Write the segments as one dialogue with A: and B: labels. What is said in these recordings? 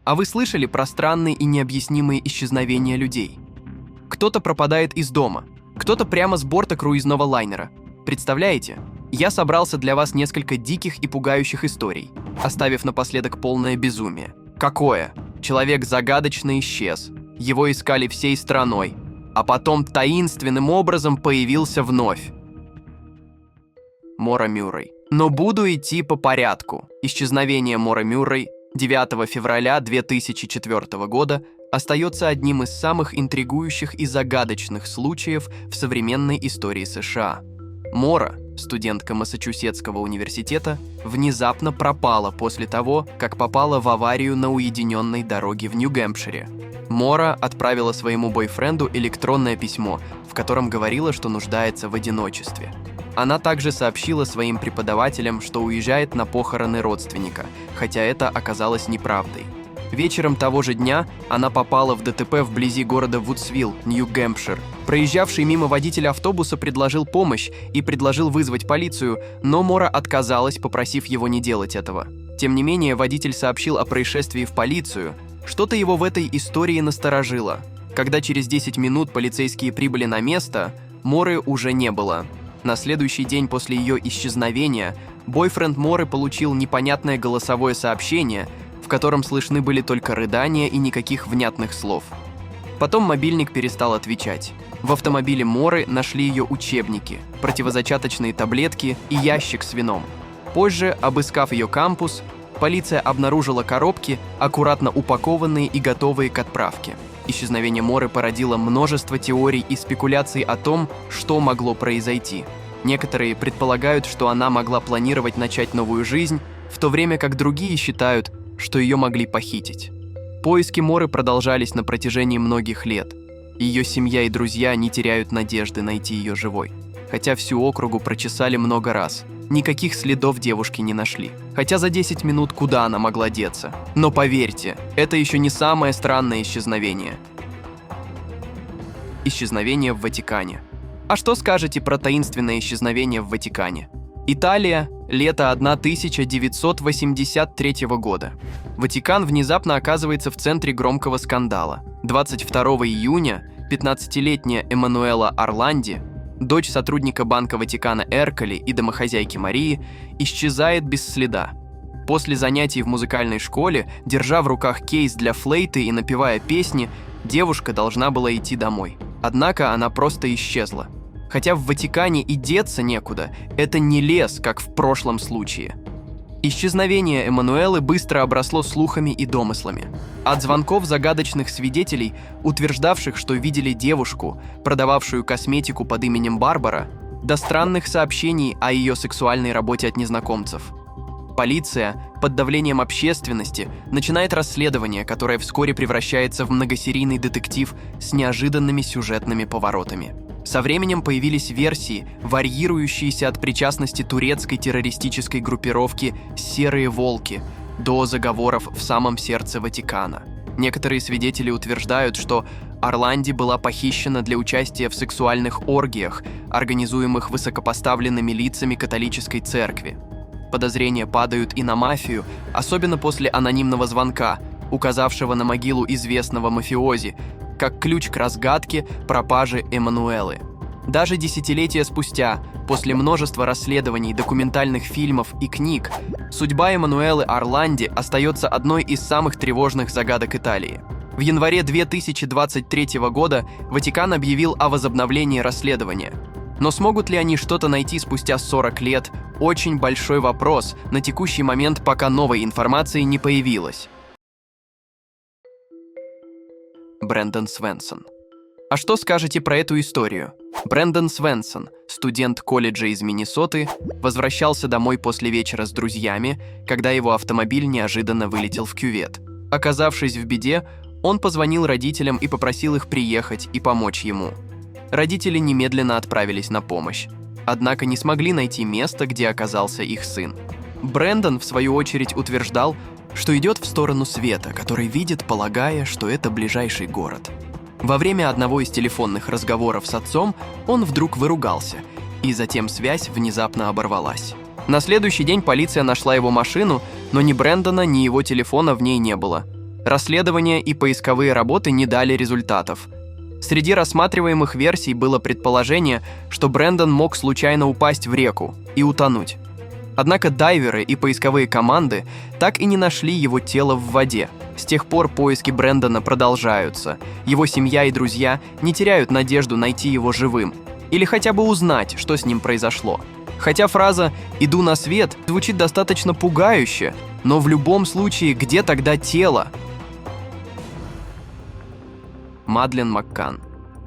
A: А вы слышали про странные и необъяснимые исчезновения людей? Кто-то пропадает из дома, кто-то прямо с борта круизного лайнера. Представляете? Я собрался для вас несколько диких и пугающих историй, оставив напоследок полное безумие. Какое? Человек загадочно исчез. Его искали всей страной, а потом таинственным образом появился вновь. Мора Мюррей. Но буду идти по порядку. Исчезновение Моры Мюррей 9 февраля 2004 года остается одним из самых интригующих и загадочных случаев в современной истории США. Мора, студентка Массачусетского университета, внезапно пропала после того, как попала в аварию на уединенной дороге в Нью-Гэмпшире. Мора отправила своему бойфренду электронное письмо, в котором говорила, что нуждается в одиночестве. Она также сообщила своим преподавателям, что уезжает на похороны родственника, хотя это оказалось неправдой. Вечером того же дня она попала в ДТП вблизи города Вудсвилл, Нью-Гэмпшир. Проезжавший мимо водитель автобуса предложил помощь и предложил вызвать полицию, но Мора отказалась, попросив его не делать этого. Тем не менее, водитель сообщил о происшествии в полицию. Что-то его в этой истории насторожило. Когда через 10 минут полицейские прибыли на место, Моры уже не было. На следующий день после ее исчезновения бойфренд Моры получил непонятное голосовое сообщение, в котором слышны были только рыдания и никаких внятных слов. Потом мобильник перестал отвечать. В автомобиле Моры нашли ее учебники, противозачаточные таблетки и ящик с вином. Позже, обыскав ее кампус, полиция обнаружила коробки, аккуратно упакованные и готовые к отправке. Исчезновение Моры породило множество теорий и спекуляций о том, что могло произойти. Некоторые предполагают, что она могла планировать начать новую жизнь, в то время как другие считают, что ее могли похитить. Поиски Моры продолжались на протяжении многих лет. Ее семья и друзья не теряют надежды найти ее живой. Хотя всю округу прочесали много раз. Никаких следов девушки не нашли. Хотя за 10 минут куда она могла деться? Но поверьте, это еще не самое странное исчезновение. Исчезновение в Ватикане. А что скажете про таинственное исчезновение в Ватикане? Италия, лето 1983 года. Ватикан внезапно оказывается в центре громкого скандала. 22 июня 15-летняя Эммануэла Орланди, дочь сотрудника Банка Ватикана Эрколи и домохозяйки Марии, исчезает без следа. После занятий в музыкальной школе, держа в руках кейс для флейты и напевая песни, девушка должна была идти домой. Однако она просто исчезла. Хотя в Ватикане и деться некуда, это не лес, как в прошлом случае. Исчезновение Эммануэлы быстро обросло слухами и домыслами. От звонков загадочных свидетелей, утверждавших, что видели девушку, продававшую косметику под именем Барбара, до странных сообщений о ее сексуальной работе от незнакомцев. Полиция, под давлением общественности, начинает расследование, которое вскоре превращается в многосерийный детектив с неожиданными сюжетными поворотами. Со временем появились версии, варьирующиеся от причастности турецкой террористической группировки «Серые волки» до заговоров в самом сердце Ватикана. Некоторые свидетели утверждают, что Орланди была похищена для участия в сексуальных оргиях, организуемых высокопоставленными лицами католической церкви. Подозрения падают и на мафию, особенно после анонимного звонка, указавшего на могилу известного мафиози, как ключ к разгадке пропажи Эммануэлы. Даже десятилетия спустя, после множества расследований, документальных фильмов и книг, судьба Эммануэлы Орланди остается одной из самых тревожных загадок Италии. В январе 2023 года Ватикан объявил о возобновлении расследования. Но смогут ли они что-то найти спустя 40 лет – очень большой вопрос на текущий момент, пока новой информации не появилось. Брэндон Свенсон. А что скажете про эту историю? Брэндон Свенсон, студент колледжа из Миннесоты, возвращался домой после вечера с друзьями, когда его автомобиль неожиданно вылетел в кювет. Оказавшись в беде, он позвонил родителям и попросил их приехать и помочь ему. Родители немедленно отправились на помощь, однако не смогли найти место, где оказался их сын. Брэндон, в свою очередь, утверждал, что идет в сторону света, который видит, полагая, что это ближайший город. Во время одного из телефонных разговоров с отцом он вдруг выругался, и затем связь внезапно оборвалась. На следующий день полиция нашла его машину, но ни Брэндона, ни его телефона в ней не было. Расследования и поисковые работы не дали результатов. Среди рассматриваемых версий было предположение, что Брэндон мог случайно упасть в реку и утонуть. Однако дайверы и поисковые команды так и не нашли его тело в воде. С тех пор поиски Брэндона продолжаются. Его семья и друзья не теряют надежду найти его живым или хотя бы узнать, что с ним произошло. Хотя фраза «иду на свет» звучит достаточно пугающе, но в любом случае, где тогда тело? Мадлен Маккан.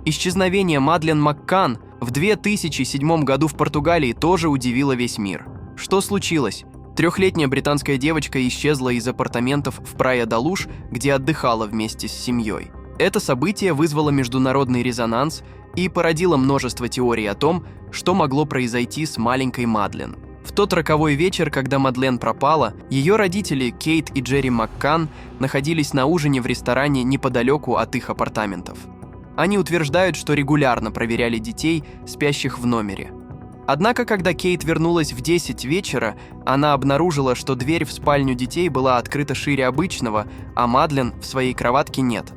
A: Исчезновение Мадлен Маккан в 2007 году в Португалии тоже удивило весь мир. Что случилось? Трехлетняя британская девочка исчезла из апартаментов в Прая-да-Луш, где отдыхала вместе с семьей. Это событие вызвало международный резонанс и породило множество теорий о том, что могло произойти с маленькой Мадлен. В тот роковой вечер, когда Мадлен пропала, ее родители Кейт и Джерри Маккан находились на ужине в ресторане неподалеку от их апартаментов. Они утверждают, что регулярно проверяли детей, спящих в номере. Однако, когда Кейт вернулась в 10 вечера, она обнаружила, что дверь в спальню детей была открыта шире обычного, а Мадлен в своей кроватке нет.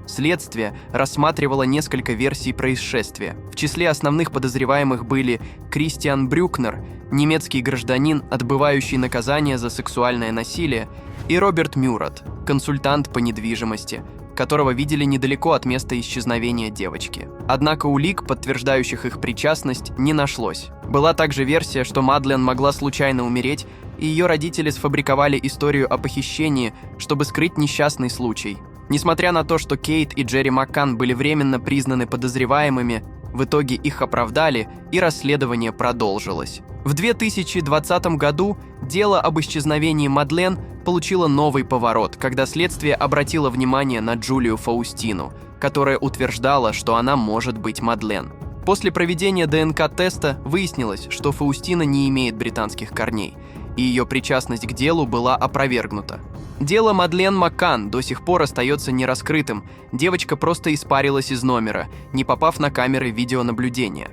A: Следствие рассматривало несколько версий происшествия. В числе основных подозреваемых были Кристиан Брюкнер, немецкий гражданин, отбывающий наказание за сексуальное насилие, и Роберт Мюрат, консультант по недвижимости, которого видели недалеко от места исчезновения девочки. Однако улик, подтверждающих их причастность, не нашлось. Была также версия, что Мадлен могла случайно умереть, и ее родители сфабриковали историю о похищении, чтобы скрыть несчастный случай. Несмотря на то, что Кейт и Джерри Маккан были временно признаны подозреваемыми, в итоге их оправдали, и расследование продолжилось. В 2020 году дело об исчезновении Мадлен получило новый поворот, когда следствие обратило внимание на Джулию Фаустину, которая утверждала, что она может быть Мадлен. После проведения ДНК-теста выяснилось, что Фаустина не имеет британских корней, и ее причастность к делу была опровергнута. Дело Мадлен Маккан до сих пор остается нераскрытым. Девочка просто испарилась из номера, не попав на камеры видеонаблюдения.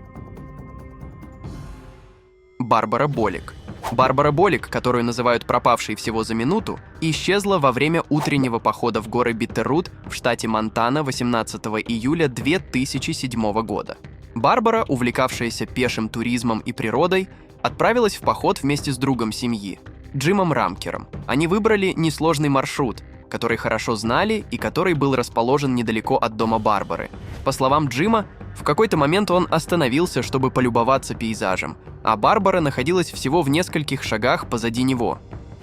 A: Барбара Болик. Барбара Болик, которую называют пропавшей всего за минуту, исчезла во время утреннего похода в горы Биттеррут в штате Монтана 18 июля 2007 года. Барбара, увлекавшаяся пешим туризмом и природой, отправилась в поход вместе с другом семьи, Джимом Рамкером. Они выбрали несложный маршрут, который хорошо знали и который был расположен недалеко от дома Барбары. По словам Джима, в какой-то момент он остановился, чтобы полюбоваться пейзажем, а Барбара находилась всего в нескольких шагах позади него.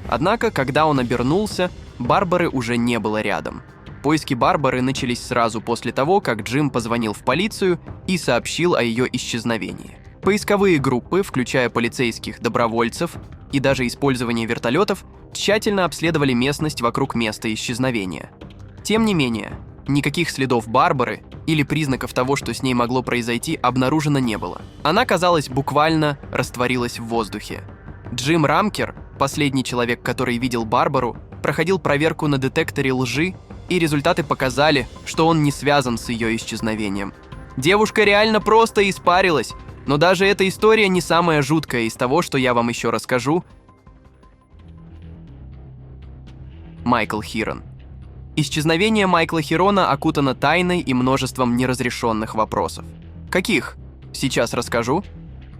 A: Однако, когда он обернулся, Барбары уже не было рядом. Поиски Барбары начались сразу после того, как Джим позвонил в полицию и сообщил о ее исчезновении. Поисковые группы, включая полицейских, добровольцев и даже использование вертолетов, тщательно обследовали местность вокруг места исчезновения. Тем не менее, никаких следов Барбары или признаков того, что с ней могло произойти, обнаружено не было. Она, казалось, буквально растворилась в воздухе. Джим Рамкер, последний человек, который видел Барбару, проходил проверку на детекторе лжи, и результаты показали, что он не связан с ее исчезновением. Девушка реально просто испарилась, но даже эта история не самая жуткая из того, что я вам еще расскажу. Майкл Хирон. Исчезновение Майкла Хирона окутано тайной и множеством неразрешенных вопросов. Каких? Сейчас расскажу.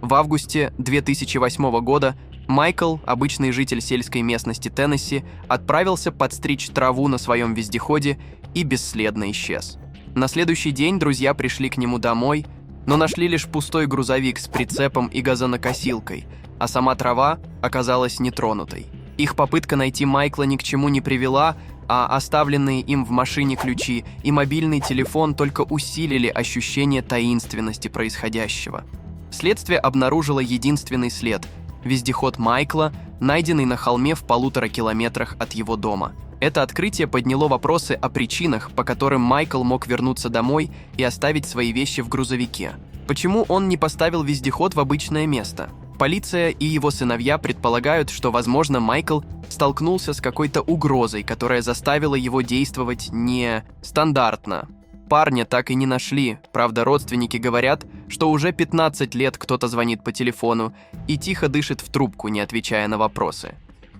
A: В августе 2008 года Майкл, обычный житель сельской местности Теннесси, отправился подстричь траву на своем вездеходе и бесследно исчез. На следующий день друзья пришли к нему домой, но нашли лишь пустой грузовик с прицепом и газонокосилкой, а сама трава оказалась нетронутой. Их попытка найти Майкла ни к чему не привела, а оставленные им в машине ключи и мобильный телефон только усилили ощущение таинственности происходящего. Следствие обнаружило единственный след – вездеход Майкла, найденный на холме в 1,5 километрах от его дома. Это открытие подняло вопросы о причинах, по которым Майкл мог вернуться домой и оставить свои вещи в грузовике. Почему он не поставил вездеход в обычное место? Полиция и его сыновья предполагают, что, возможно, Майкл столкнулся с какой-то угрозой, которая заставила его действовать нестандартно. Парня так и не нашли, правда, родственники говорят, что уже 15 лет кто-то звонит по телефону и тихо дышит в трубку, не отвечая на вопросы.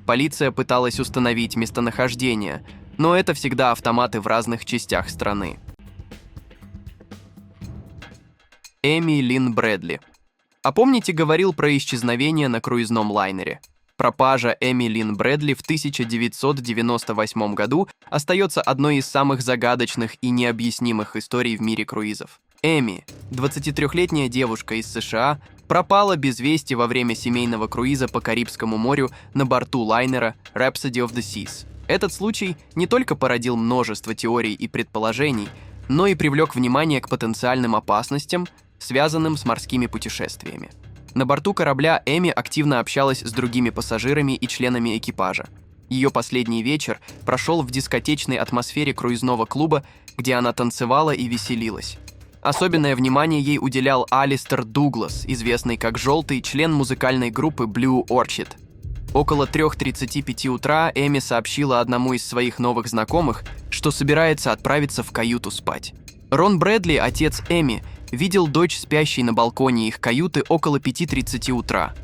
A: Полиция пыталась установить местонахождение, Но это всегда автоматы в разных частях страны. Эми Лин Брэдли. А помните, говорил про исчезновение на круизном лайнере? Пропажа Эми Лин Брэдли в 1998 году остается одной из самых загадочных и необъяснимых историй в мире круизов. Эми, 23-летняя девушка из США, пропала без вести во время семейного круиза по Карибскому морю на борту лайнера Rhapsody of the Seas. Этот случай не только породил множество теорий и предположений, но и привлек внимание к потенциальным опасностям, связанным с морскими путешествиями. На борту корабля Эми активно общалась с другими пассажирами и членами экипажа. Ее последний вечер прошел в дискотечной атмосфере круизного клуба, где она танцевала и веселилась. Особенное внимание ей уделял Алистер Дуглас, известный как «Желтый», член музыкальной группы Blue Orchid. Около 3:35 утра Эми сообщила одному из своих новых знакомых, что собирается отправиться в каюту спать. Рон Брэдли, отец Эми, видел дочь спящей на балконе их каюты около 5:30 утра.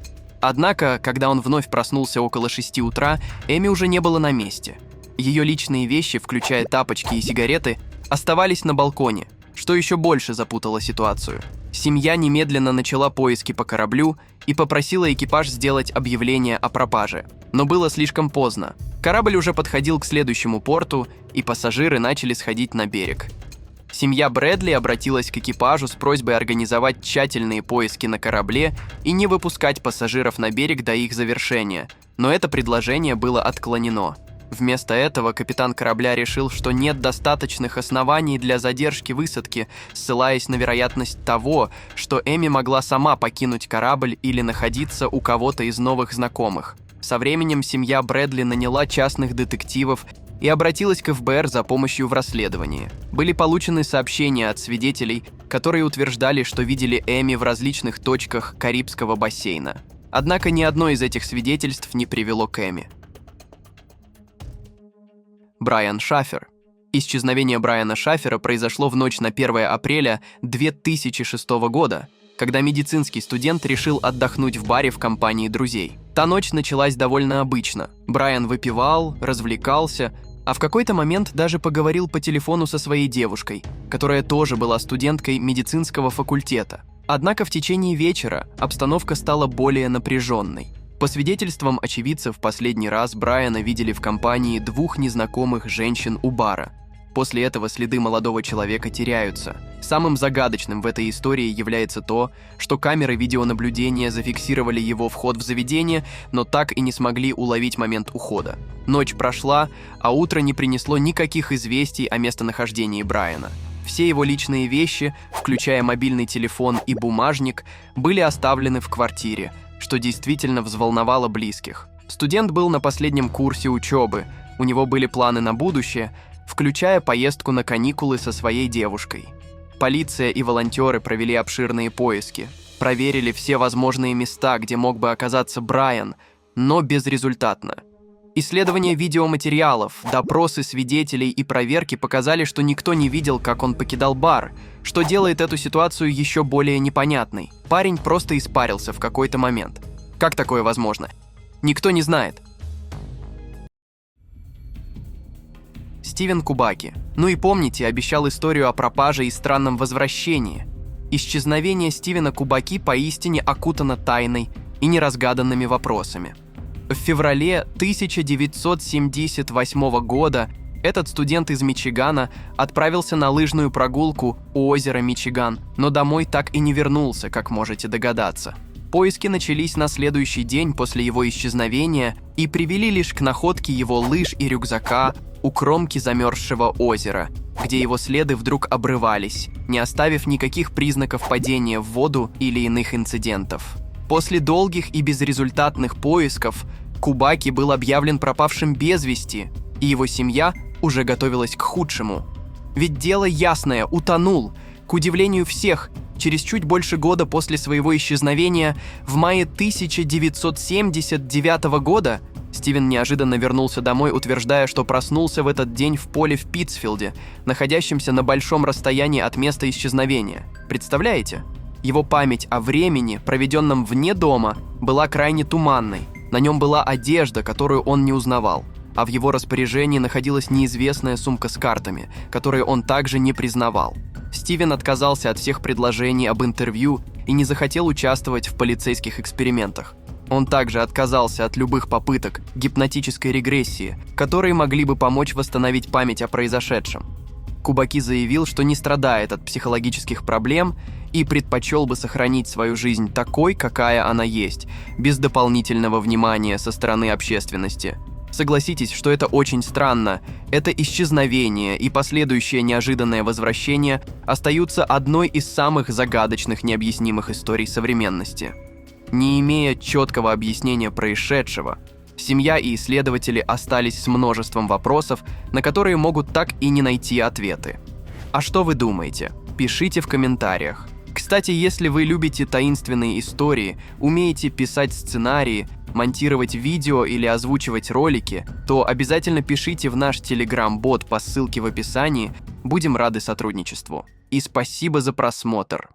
A: Однако, когда он вновь проснулся около 6 утра, Эми уже не было на месте. Ее личные вещи, включая тапочки и сигареты, оставались на балконе, что еще больше запутало ситуацию. Семья немедленно начала поиски по кораблю и попросила экипаж сделать объявление о пропаже. Но было слишком поздно. Корабль уже подходил к следующему порту, и пассажиры начали сходить на берег. Семья Брэдли обратилась к экипажу с просьбой организовать тщательные поиски на корабле и не выпускать пассажиров на берег до их завершения, но это предложение было отклонено. Вместо этого капитан корабля решил, что нет достаточных оснований для задержки высадки, ссылаясь на вероятность того, что Эми могла сама покинуть корабль или находиться у кого-то из новых знакомых. Со временем семья Брэдли наняла частных детективов и обратилась к ФБР за помощью в расследовании. Были получены сообщения от свидетелей, которые утверждали, что видели Эми в различных точках Карибского бассейна. Однако ни одно из этих свидетельств не привело к Эми. Брайан Шафер. Исчезновение Брайана Шафера произошло в ночь на 1 апреля 2006 года, когда медицинский студент решил отдохнуть в баре в компании друзей. Та ночь началась довольно обычно. Брайан выпивал, развлекался, а в какой-то момент даже поговорил по телефону со своей девушкой, которая тоже была студенткой медицинского факультета. Однако в течение вечера обстановка стала более напряженной. По свидетельствам очевидцев, в последний раз Брайана видели в компании 2 незнакомых женщин у бара. После этого следы молодого человека теряются. Самым загадочным в этой истории является то, что камеры видеонаблюдения зафиксировали его вход в заведение, но так и не смогли уловить момент ухода. Ночь прошла, а утро не принесло никаких известий о местонахождении Брайана. Все его личные вещи, включая мобильный телефон и бумажник, были оставлены в квартире, что действительно взволновало близких. Студент был на последнем курсе учебы, у него были планы на будущее, включая поездку на каникулы со своей девушкой. Полиция и волонтеры провели обширные поиски, проверили все возможные места, где мог бы оказаться Брайан, но безрезультатно. Исследования видеоматериалов, допросы свидетелей и проверки показали, что никто не видел, как он покидал бар, что делает эту ситуацию еще более непонятной. Парень просто испарился в какой-то момент. Как такое возможно? Никто не знает. Стивен Кубаки. Ну и помните, обещал историю о пропаже и странном возвращении. Исчезновение Стивена Кубаки поистине окутано тайной и неразгаданными вопросами. В феврале 1978 года этот студент из Мичигана отправился на лыжную прогулку у озера Мичиган, но домой так и не вернулся, как можете догадаться. Поиски начались на следующий день после его исчезновения и привели лишь к находке его лыж и рюкзака у кромки замерзшего озера, где его следы вдруг обрывались, не оставив никаких признаков падения в воду или иных инцидентов. После долгих и безрезультатных поисков Кубаки был объявлен пропавшим без вести, и его семья уже готовилась к худшему. Ведь дело ясное, утонул. К удивлению всех, через чуть больше года после своего исчезновения, в мае 1979 года, Стивен неожиданно вернулся домой, утверждая, что проснулся в этот день в поле в Питтсфилде, находящемся на большом расстоянии от места исчезновения. Представляете? Его память о времени, проведенном вне дома, была крайне туманной. На нем была одежда, которую он не узнавал. а в его распоряжении находилась неизвестная сумка с картами, которые он также не признавал. Стивен отказался от всех предложений об интервью и не захотел участвовать в полицейских экспериментах. Он также отказался от любых попыток гипнотической регрессии, которые могли бы помочь восстановить память о произошедшем. Кубаки заявил, что не страдает от психологических проблем и предпочел бы сохранить свою жизнь такой, какая она есть, без дополнительного внимания со стороны общественности. Согласитесь, что это очень странно. Это исчезновение и последующее неожиданное возвращение остаются одной из самых загадочных необъяснимых историй современности. Не имея четкого объяснения происшедшего, семья и исследователи остались с множеством вопросов, на которые могут так и не найти ответы. А что вы думаете? Пишите в комментариях. Кстати, если вы любите таинственные истории, умеете писать сценарии, монтировать видео или озвучивать ролики, то обязательно пишите в наш Telegram-бот по ссылке в описании, будем рады сотрудничеству. И спасибо за просмотр!